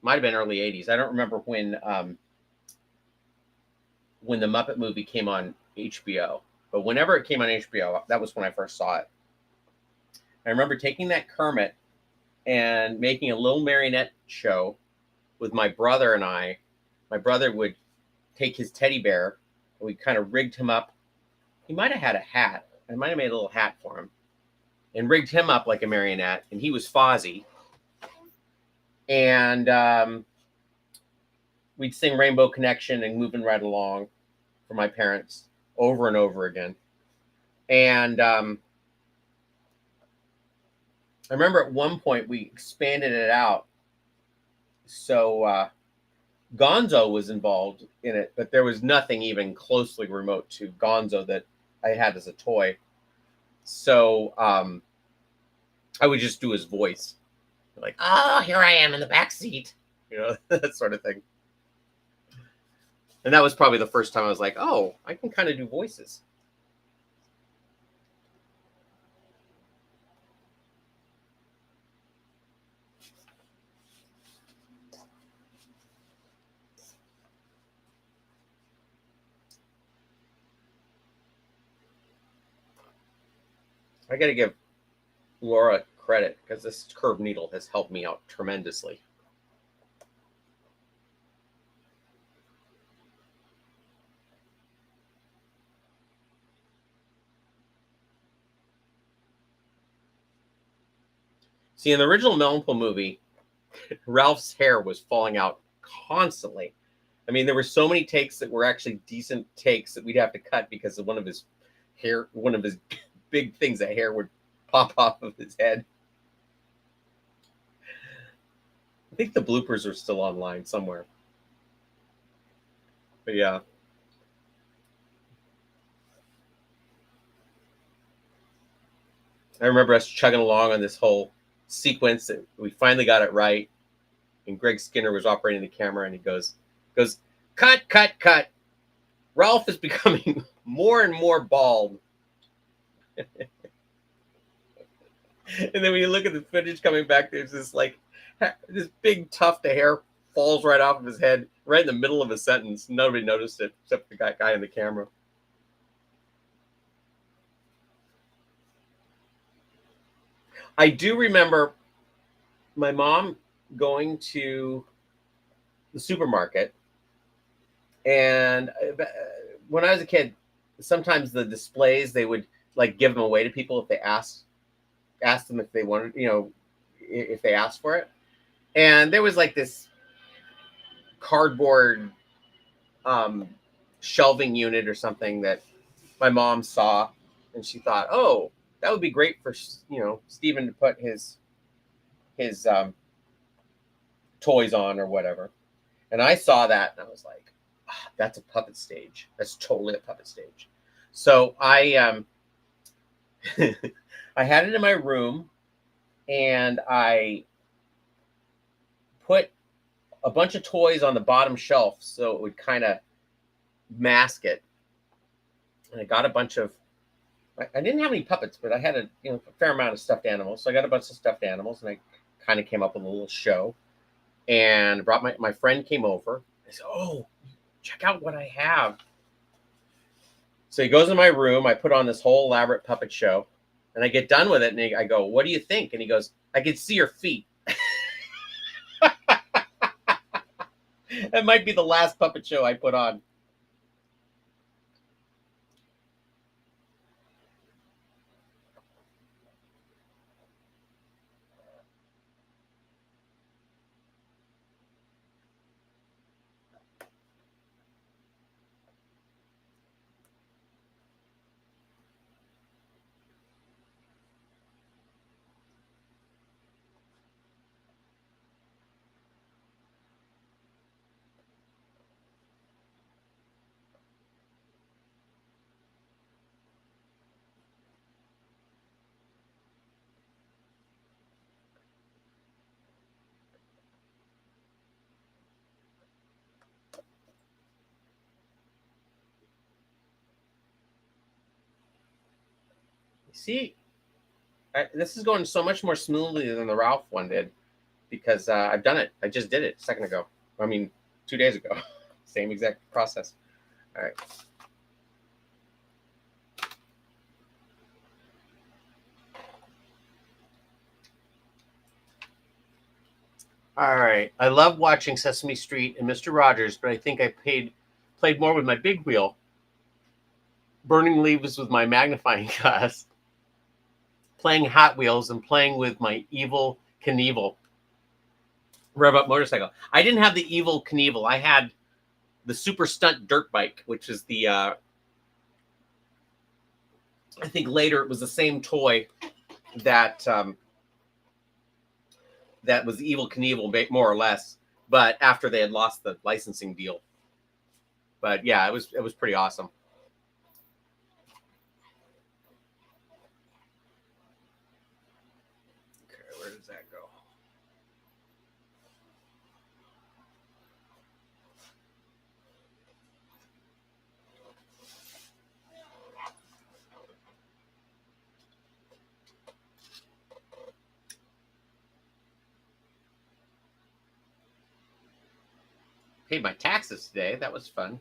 A: might have been early 80s. I don't remember when the Muppet movie came on HBO, but whenever it came on HBO, that was when I first saw it. I remember taking that Kermit and making a little marionette show with my brother and I. My brother would take his teddy bear and we kind of rigged him up. He might have had a hat. I might have made a little hat for him and rigged him up like a marionette. And he was Fozzie. And we'd sing Rainbow Connection and Moving Right Along for my parents over and over again. And I remember at one point we expanded it out. So Gonzo was involved in it, but there was nothing even closely remote to Gonzo that I had as a toy. So I would just do his voice, like, "Oh, here I am in the back seat," that sort of thing. And that was probably the first time I was like, "Oh, I can kind of do voices." I got to give Laura credit because this curved needle has helped me out tremendously. See, in the original Melonpool movie, Ralph's hair was falling out constantly. I mean, there were so many takes that were actually decent takes that we'd have to cut because of one of his big things, that hair would pop off of his head. I think the bloopers are still online somewhere. But yeah. I remember us chugging along on this whole sequence that we finally got it right. And Greg Skinner was operating the camera, and he goes, cut, cut, cut. Ralph is becoming more and more bald. And then when you look at the footage coming back, there's this big tuft of hair falls right off of his head, right in the middle of a sentence. Nobody noticed it except the guy in the camera. I do remember my mom going to the supermarket, and when I was a kid, sometimes the displays, they would like give them away to people if they asked them if they wanted, if they asked for it. And there was like this cardboard shelving unit or something that my mom saw, and she thought, oh, that would be great for Stephen to put his toys on or whatever. And I saw that, and I was like, that's a puppet stage. That's totally a puppet stage. So I I had it in my room, and I put a bunch of toys on the bottom shelf so it would kind of mask it. And I got a bunch of, I didn't have any puppets, but I had a fair amount of stuffed animals. So I got a bunch of stuffed animals, and I kind of came up with a little show. And brought my friend came over. I said, oh, check out what I have. So he goes in my room. I put on this whole elaborate puppet show, and I get done with it, and I go, what do you think? And he goes, I can see your feet. That might be the last puppet show I put on. See, this is going so much more smoothly than the Ralph one did, because I've done it. I just did it a second ago. I mean, 2 days ago. Same exact process. All right. All right. I love watching Sesame Street and Mr. Rogers, but I think I played more with my big wheel, burning leaves with my magnifying glass, playing Hot Wheels, and playing with my Evil Knievel rev up motorcycle. I didn't have the Evil Knievel. I had the Super Stunt dirt bike, which is the I think later it was the same toy that that was Evil Knievel, more or less, but after they had lost the licensing deal. But yeah, it was pretty awesome. Okay, where does that go? Paid my taxes today. That was fun.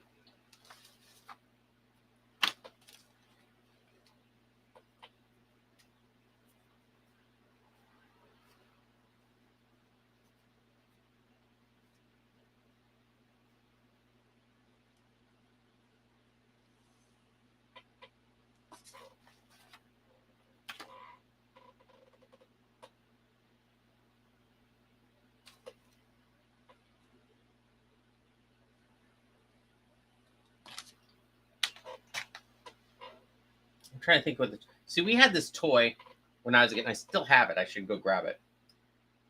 A: trying to think what the. See, we had this toy when I was a kid, and I still have it. I should go grab it.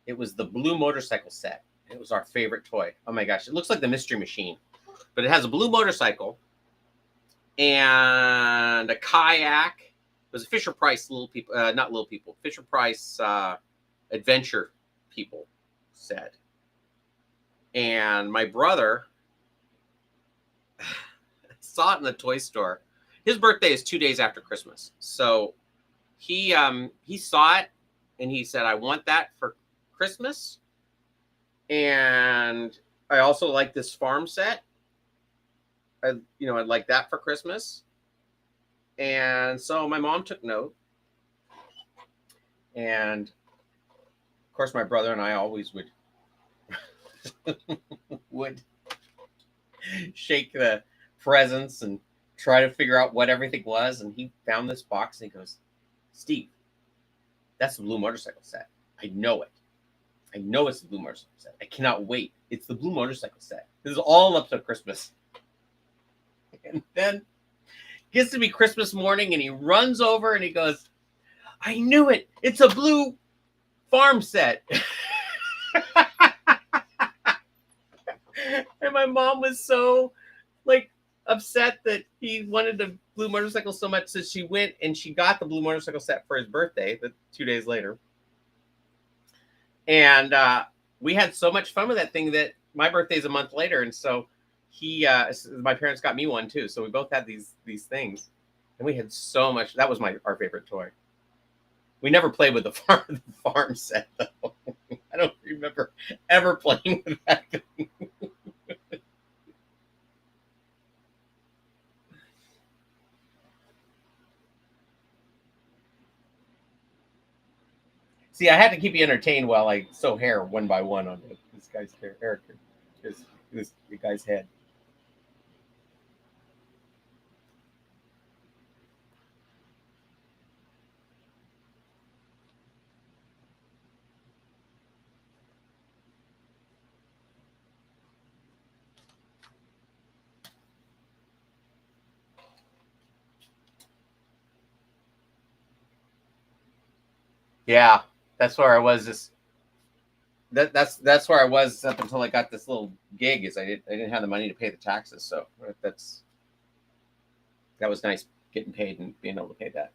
A: It was the blue motorcycle set. It was our favorite toy. Oh my gosh, it looks like the Mystery Machine, but it has a blue motorcycle and a kayak. It was a Fisher Price little people, not little people, Fisher Price adventure people set. And my brother saw it in the toy store. His birthday is 2 days after Christmas, so he saw it and he said, "I want that for Christmas." And I also like this farm set. I'd like that for Christmas. And so my mom took note. And of course, my brother and I always would shake the presents and try to figure out what everything was. And he found this box and he goes, "Steve, that's the blue motorcycle set. I know it. I know it's the blue motorcycle set. I cannot wait. It's the blue motorcycle set. This is all up to Christmas." And then gets to be Christmas morning and he runs over and he goes, "I knew it. It's a blue farm set." And my mom was so upset that he wanted the blue motorcycle so much that she went and she got the blue motorcycle set for his birthday 2 days later. And we had so much fun with that thing that my birthday's a month later. And so my parents got me one too. So we both had these things and we had so much. That was our favorite toy. We never played with the farm set though. I don't remember ever playing with that thing. See, I had to keep you entertained while I sew hair one by one on this guy's hair, this guy's head. Yeah, that's where I was. That's where I was up until I got this little gig. Is I didn't have the money to pay the taxes, so that was nice getting paid and being able to pay that.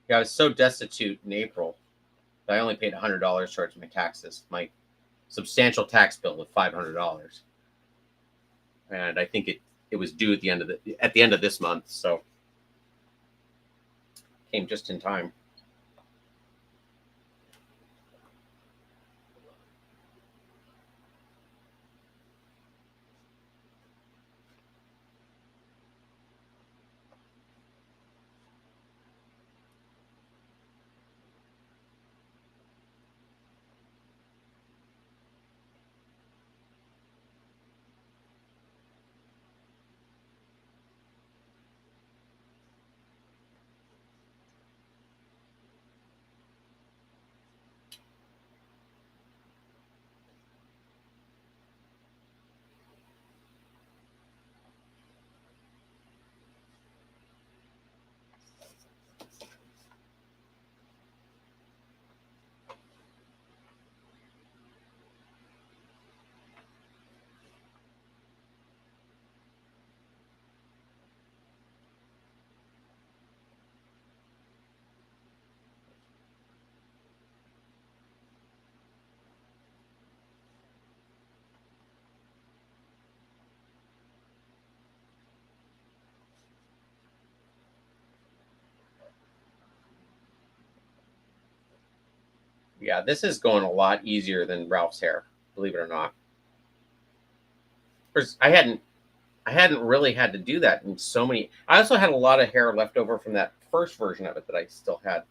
A: Yeah, I was so destitute in April that I only paid $100 towards my taxes. My substantial tax bill of $500, and I think it was due at the end of this month, so came just in time. Yeah, this is going a lot easier than Ralph's hair, believe it or not. I hadn't really had to do that in so many. I also had a lot of hair left over from that first version of it that I still had.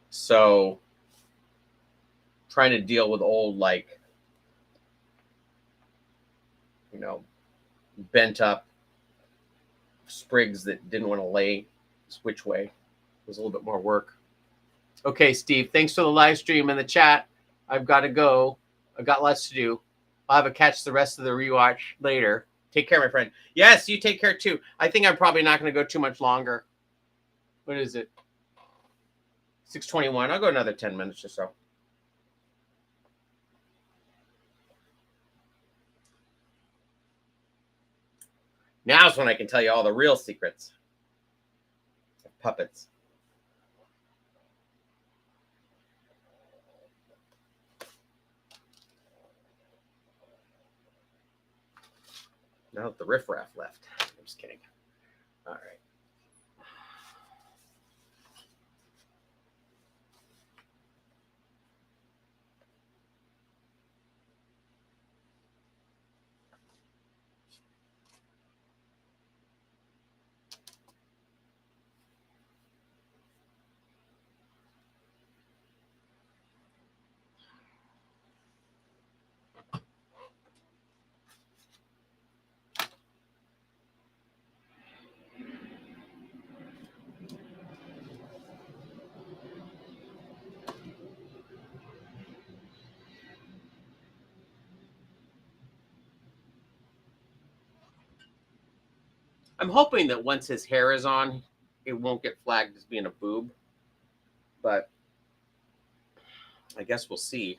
A: So trying to deal with old, like, you know, bent up sprigs that didn't want to lay which way was a little bit more work. Okay, Steve, thanks for the live stream and the chat. I've got to go. I've got lots to do. I'll have a catch the rest of the rewatch later. Take care, my friend. Yes, you take care too. I think I'm probably not going to go too much longer. What is it? 6:21. I'll go another 10 minutes or so. Now's when I can tell you all the real secrets of puppets. Now that the riffraff left. I'm just kidding. All right. I'm hoping that once his hair is on, it won't get flagged as being a boob. But I guess we'll see.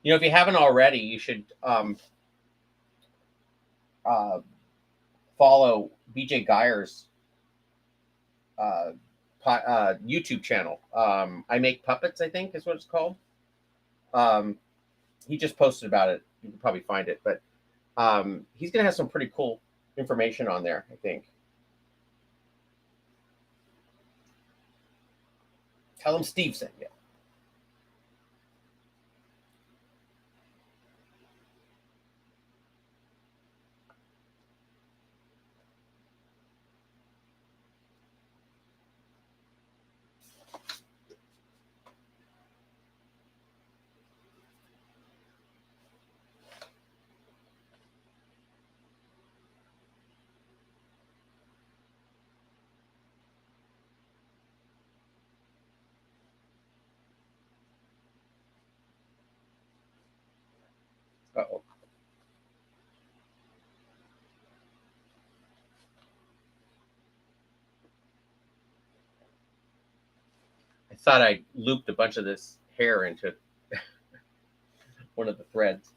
A: You know, if you haven't already, you should uh, follow BJ Geyer's YouTube channel. I Make Puppets, I think is what it's called. He just posted about it. You can probably find it, but he's going to have some pretty cool information on there, I think. Tell him Steve sent you. Uh-oh. I thought I looped a bunch of this hair into one of the threads.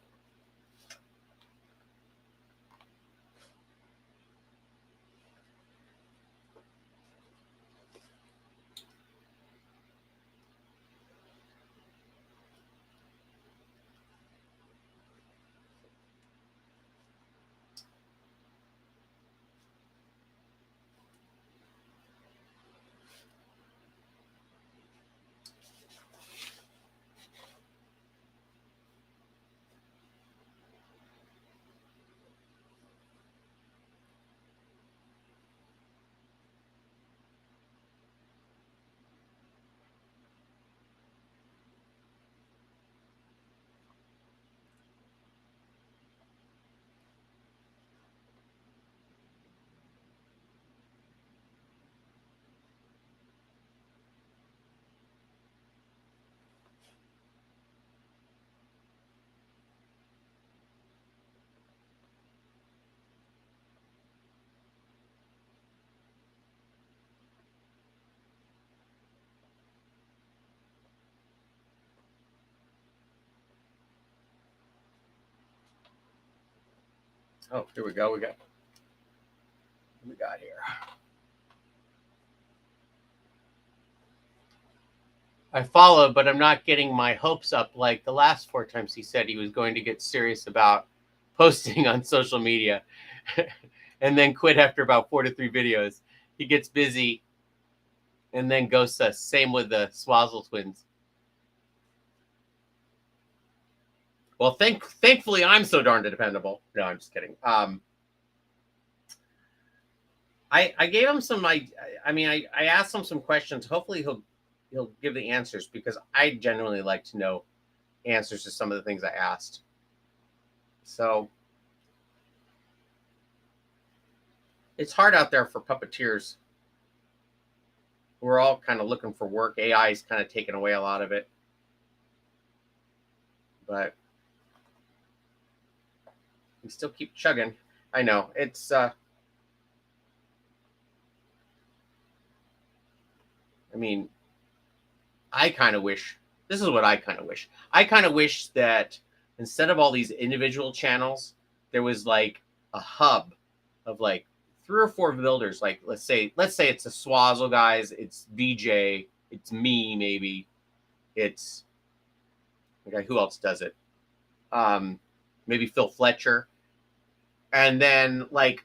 A: Oh, here we go. What we got here. I follow, but I'm not getting my hopes up like the last 4 times he said he was going to get serious about posting on social media and then quit after about 4 to 3 videos. He gets busy and then ghosts us. Same with the Swazzle twins. Well, thankfully, I'm so darn dependable. No, I'm just kidding. I gave him some. I asked him some questions. Hopefully, he'll give the answers because I genuinely like to know answers to some of the things I asked. So it's hard out there for puppeteers. We're all kind of looking for work. AI is kind of taking away a lot of it, but we still keep chugging. I know it's. I mean, I kind of wish. This is what I kind of wish. I kind of wish that instead of all these individual channels, there was like a hub of like 3 or 4 builders. Like let's say it's a Swazzle guys, it's VJ, it's me maybe, it's okay. Who else does it? Maybe Phil Fletcher, and then like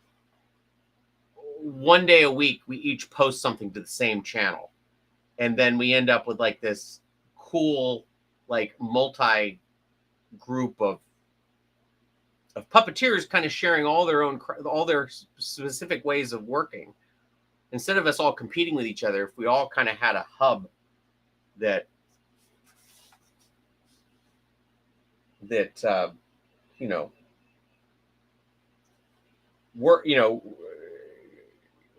A: one day a week we each post something to the same channel, and then we end up with like this cool like multi group of puppeteers kind of sharing all their specific ways of working. Instead of us all competing with each other, if we all kind of had a hub that you know work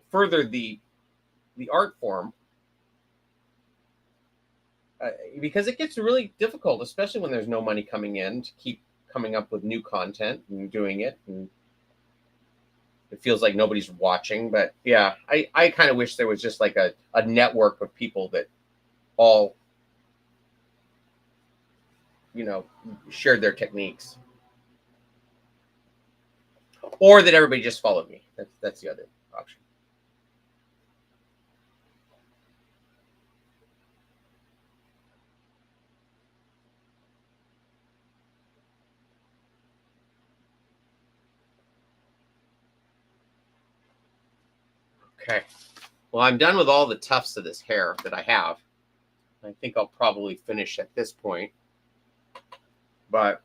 A: further the art form, because it gets really difficult, especially when there's no money coming in, to keep coming up with new content and doing it, and it feels like nobody's watching. But yeah, I kind of wish there was just like a network of people that all shared their techniques, or that everybody just followed me. That's the other option. Okay. Well, I'm done with all the tufts of this hair that I have. I think I'll probably finish at this point. But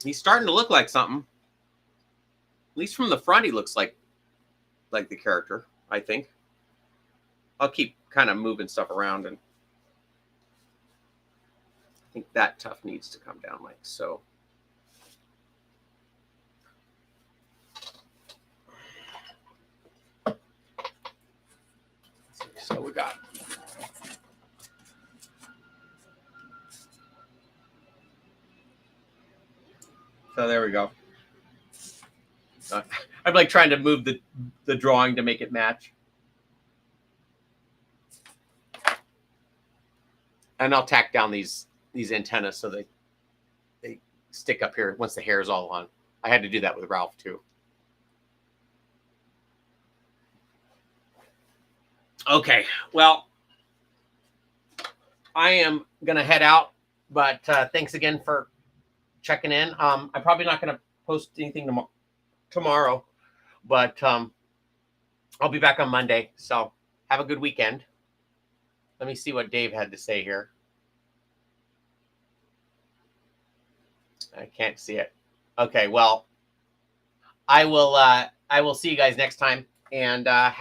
A: he's starting to look like something. At least from the front, he looks like the character, I think. I'll keep kind of moving stuff around, and I think that tuft needs to come down like so. So we got. So there we go. I'm like trying to move the drawing to make it match. And I'll tack down these antennas so they stick up here once the hair is all on. I had to do that with Ralph too. Okay, well, I am gonna head out, but thanks again for checking in. I'm probably not gonna post anything tomorrow, but I'll be back on Monday. So have a good weekend. Let me see what Dave had to say here. I can't see it. Okay, well, I will see you guys next time, and have